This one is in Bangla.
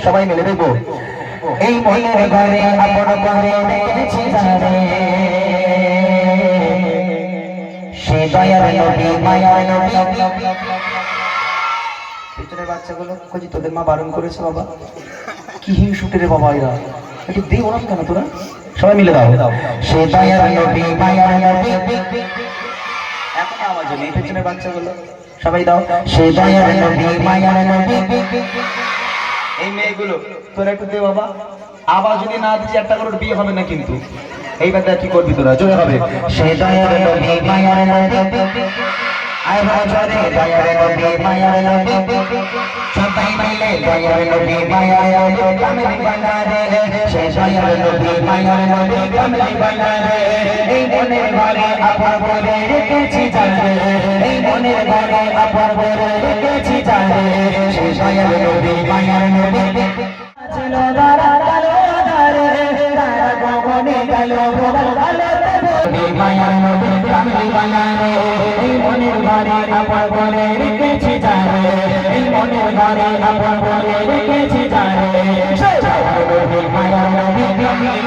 সবাই মিলে দেখবো। এই মনের ঘরে আপন করে রেখেছি যারে, সে দয়ার নবী মায়ার নবী। পিছনের বাচ্চাগুলো কই তোদের মা বারণ করেছে বাবা, কি হিংসুটে রে বাবা এরা, একটু দে ওরম কেন তোরা, সবাই মিলে দাও। সে দয়ার নবী মায়ার নবী, এখন আওয়াজ হলো পিছনের বাচ্চাগুলো সবাই দাও। সে দয়ার নবী মায়ার নবী। এই মেয়েগুলো তোরা একটু দে বাবা, আবার যদি না দিচ্ছি একটা করে বিয়ে হবে না কিন্তু। এইবার দেখ কি করবি তোরা, জোরে হবে। সে দয়ার নবী মায়ার নবী, আয় বাজারে দয়ার নবী মায়ার নবী, সবাই মিলে দয়ার নবী মায়ার নবী কামলি বানারে। সে দয়ার নবী মায়ার নবী কামলি বানারে। এই মনের ঘরে আপন করে রেখেছি যারে, এই মনের ঘরে আপন করে রেখেছি যারে। সে দয়ার নবী মায়ার নবী ছিল দারা কালো দারে, তারা গগনে গেল গোপালে মায়ার নবী কামলি বানারে। এই মনের ঘরে আপন করে রেখেছি যারে, এই মনের ঘরে আপন করে রেখেছি যারে। মায়ার নবী